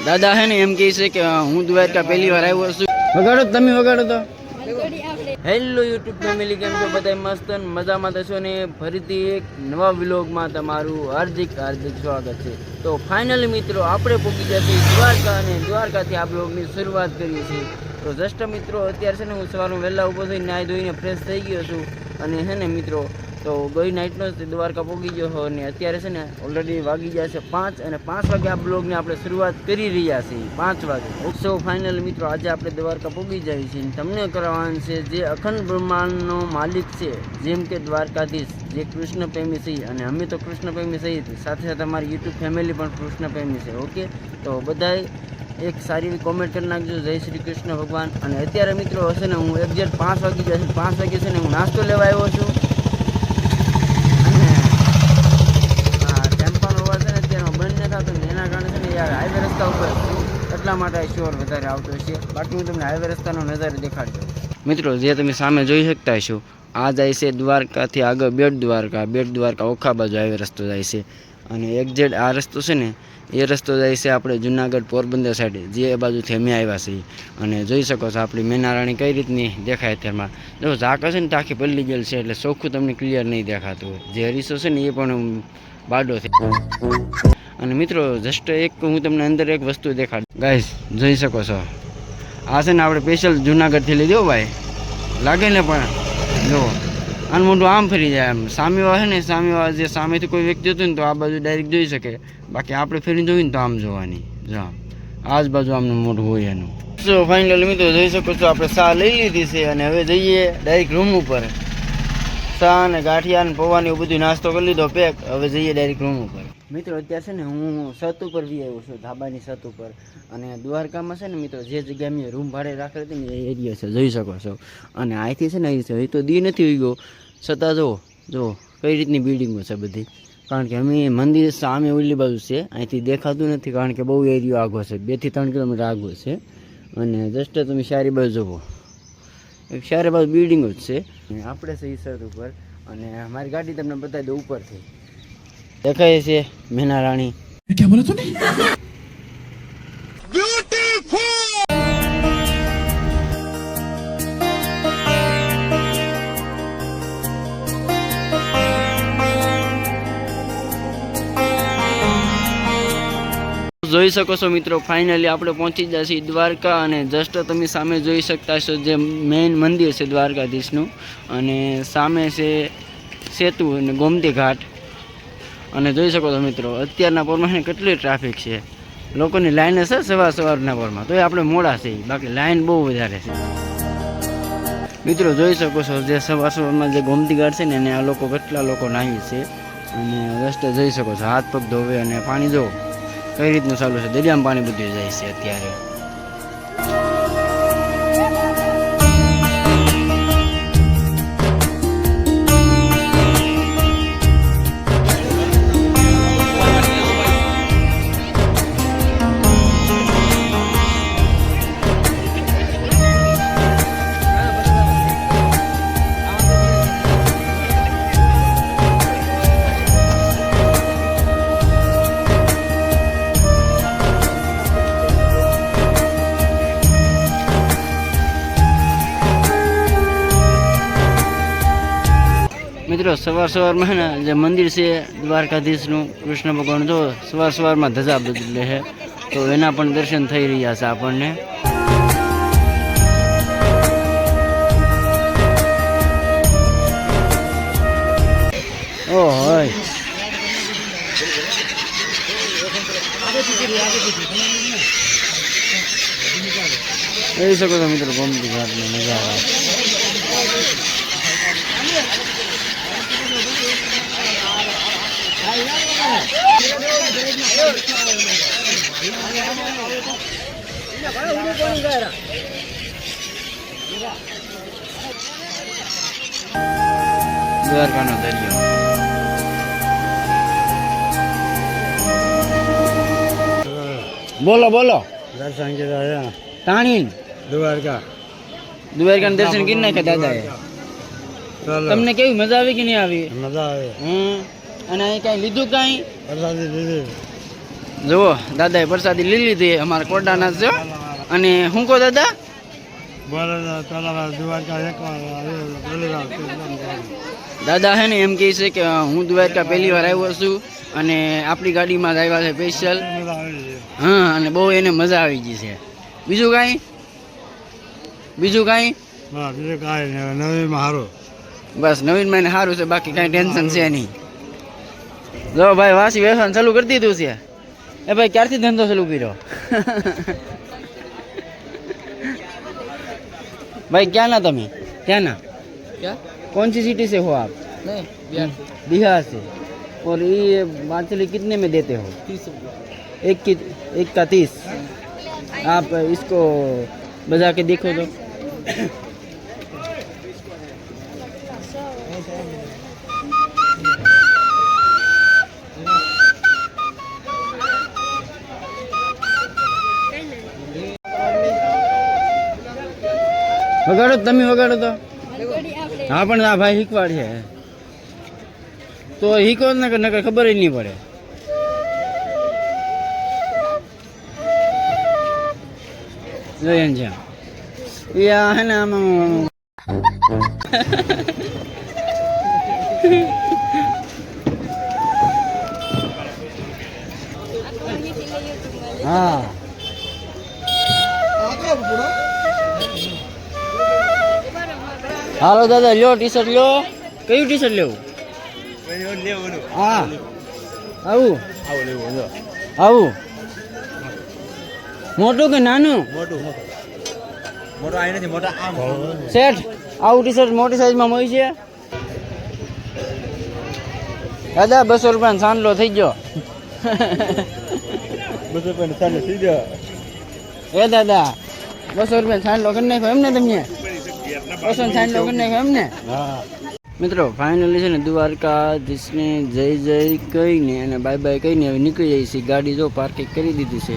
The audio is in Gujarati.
દાદા હે ને એમ કહે છે કે હું દ્વારકા પહેલી વાર આવ્યો છું. વગાડો તમે વગાડો તો. હેલો યુટ્યુબ ફેમિલી, કેમ છો બધા? મસ્ત મજામાં થશો ને? ફરીથી એક નવા વ્લોગમાં તમારું હાર્દિક સ્વાગત છે. તો ફાઇનલી મિત્રો આપણે પહોંચી જશે દ્વારકા, અને દ્વારકાથી આ વ્લોગની શરૂઆત કરીએ છીએ. તો જસ્ટ મિત્રો અત્યારે છે ને હું સવારમાં વહેલા ઊભો થઈને નાહી ધોઈને ફ્રેશ થઈ ગયો છું. અને હે ને મિત્રો તો ગઈ નાઇટનો જ દ્વારકા પહોંચી ગયો હો, અને અત્યારે છે ને ઓલરેડી વાગી ગયા છે 5, અને 5 વાગે આ બ્લોગની આપણે શરૂઆત કરી રહ્યા છીએ 5 વાગે. સો ફાઇનલ મિત્રો આજે આપણે દ્વારકા પહોંચી જઈએ છીએ. તમને કરાવવાનું છે જે અખંડ બ્રહ્માંડનો માલિક છે, જેમ કે દ્વારકાધીશ, જે કૃષ્ણ પ્રેમી છે, અને અમે તો કૃષ્ણ પ્રેમી છીએ, સાથે સાથે અમારી યુટ્યુબ ફેમિલી પણ કૃષ્ણ પ્રેમી છે. ઓકે, તો બધાએ એક સારી એવી કોમેન્ટ કરી નાખજો, જય શ્રી કૃષ્ણ ભગવાન. અને અત્યારે મિત્રો હશે ને હું એક્ઝેક્ટ 5 વાગી જશે. 5 વાગે છે ને હું નાસ્તો લેવા આવ્યો છું. હાઈવે રસ્તા ઉપર એટલા માટે શ્યોર વધારે આવતો છે. બાકી હું તમને હાઈવે રસ્તાનો નજારો દેખાડજો. મિત્રો જે તમે સામે જોઈ શકતા હશો, આ જાય છે દ્વારકાથી આગળ બેટ દ્વારકા ઓખા બાજુ હાઈવે રસ્તો જાય છે. અને એક્ઝેક્ટ આ રસ્તો છે ને એ રસ્તો જાય છે આપણે જુનાગઢ પોરબંદર સાઈડ, જે બાજુથી અમે આવ્યા છીએ. અને જોઈ શકો છો આપણી મેનારાણી કઈ રીતની દેખાય અત્યારમાં. જો ઝાક હશે ને તો આખી પલ્લી ગયેલ છે, એટલે ચોખ્ખું તમને ક્લિયર નહીં દેખાતું હોય. જે હરીસો છે ને એ પણ બાડો છે. અને મિત્રો જસ્ટ એક હું તમને અંદર એક વસ્તુ દેખાડ ગાઈસ, જોઈ શકો છો આ છે ને આપણે સ્પેશિયલ જુનાગઢથી લીધો ભાઈ. લાગે ને પણ જો આનું મોઢું આમ ફરી જાય. આમ સામેવાળા છે ને, સામેવાળા જે સામેથી કોઈ વ્યક્તિ હતું ને તો આ બાજુ ડાયરેક્ટ જોઈ શકે. બાકી આપણે ફેરી જોઈને તો આમ જોવાની, જો આ જ બાજુ આમનું મોઢું હોય એનું. સો ફાઇનલી મિત્રો જોઈ શકો છો આપણે ચા લઈ લીધી છે, અને હવે જઈએ ડાયરેક્ટ રૂમ ઉપર. ચા અને ગાંઠિયા અને પૌવાની એવું બધું નાસ્તો કરી લીધો પેક. હવે જઈએ ડાયરેક્ટ રૂમ ઉપર. મિત્રો અત્યારે છે ને હું છત ઉપર વી આવ્યો છું, ધાબાની છત ઉપર. અને દ્વારકામાં છે ને મિત્રો જે જગ્યાએ મેં રૂમ ભાડે રાખેલી હતી ને એ એરિયા છે, જોઈ શકો છો. અને અહીંથી છે ને એ તો દી નથી ઉઈ ગયો, છતાં જો કઈ રીતની બિલ્ડિંગો છે બધી. કારણ કે અમે મંદિર સામે ઓલી બાજુ છે, અહીંથી દેખાતું નથી કારણ કે બહુ એરિયો આગો છે, 2 થી 3 કિલોમીટર આગો છે. અને જસ્ટ તમે સારી બાજુ જુઓ, એક સારી બાજુ બિલ્ડિંગો જ છે. આપણે છે એ છત ઉપર, અને મારી ગાડી તમને બતાવી દઉં ઉપરથી દેખાય છે મેના રાણી. क्या बोला तूने? જોઈ શકો છો મિત્રો ફાઇનલી આપણે પહોંચી ગયા છીએ દ્વારકા. અને જસ્ટ તમે સામે જોઈ શકતા છો જે મેઇન મંદિર છે દ્વારકાધીશનું, અને સામે છે સેતુ અને ગોમતી ઘાટ. અને જોઈ શકો છો મિત્રો અત્યારના પોરમાં કેટલી ટ્રાફિક છે, લોકોની લાઈન હશે સવારના પોરમાં. તો એ આપણે મોડા છે, બાકી લાઈન બહુ વધારે છે. મિત્રો જોઈ શકો છો જે સવારમાં જે ગોમતી ઘાટ છે ને એને આ લોકો કેટલા લોકો નાહી છે. અને રસ્તે જોઈ શકો છો હાથ પગ ધોવે, અને પાણી જો કઈ રીતનું ચાલુ છે, દરિયામાં પાણી બધું જાય છે અત્યારે. મિત્રો સવારમાં છે ને જે મંદિર છે દ્વારકાધીશનું, કૃષ્ણ ભગવાન, જો સવારમાં ધજા બદલે છે, તો એના પણ દર્શન થઈ રહ્યા છે આપણને. ઓય જોઈ શકો છો મિત્રો ગોમતી ઘાટનો નજારો. દ્વારકાનો દરિયો. બોલો બોલો. દર્શન કર્યા તાણી દ્વારકાના દર્શન કરી નાખ્યા દાદાએ. તમને કેવી મજા આવી કે નહીં આવી? મજા આવે. અને અહીં કઈ લીધું કઈ? જુઓ દાદાએ પ્રસાદી લઈ લીધી અમારા કોડાના છે અને શું કહો દાદા દાદા હે ને એમ કહે છે કે હું દ્વારકા પહેલી વાર આવ્યો છું અને આપણી ગાડીમાં જ આવ્યા છે સ્પેશિયલ હા અને બહુ એને મજા આવી ગઈ છે બીજું કાંઈ બીજું કાંઈ બસ નવીનમાં એને સારું છે બાકી કાંઈ ટેન્શન છે નહીં જો ભાઈ વાસી વ્યવસાય ચાલુ કરી દીધું છે એ ભાઈ ક્યારથી ધંધો ચાલુ કર્યો भाई क्या ना तमें क्या ना क्या कौन सी सिटी से हो आप नहीं बिहार बिहार से और ये बांसुरी कितने में देते हो 30 एक का 30 आप इसको बजा के देखो तो વગાડો તમે વગાડો તો હા પણ આ ભાઈ શીખવાડ છે તો શીખો ને નકર ખબર જ નહીં પડે જોઈને છે એ આ હે ને આમાં હા હાલો દાદા લ્યો ટી શર્ટ લ્યો કયું ટી શર્ટ લેવું હા આવું આવું મોટું કે નાનું શેઠ આવું ટી શર્ટ મોટી સાઈઝમાં મળી છે દાદા 200 રૂપિયાનો સાંડલો થઈ ગયો 200 રૂપિયાનો સાંડલો થઈ ગયો એ દાદા 200 રૂપિયાનો સાંડલો કરી નાખ્યો એમને તમને મિત્રો ફાઇનલી છે ને દ્વારકાધીશને જય જય કહીને અને બાય બાય કહીને હવે નીકળી જાય છે ગાડી જો પાર્કિંગ કરી દીધી છે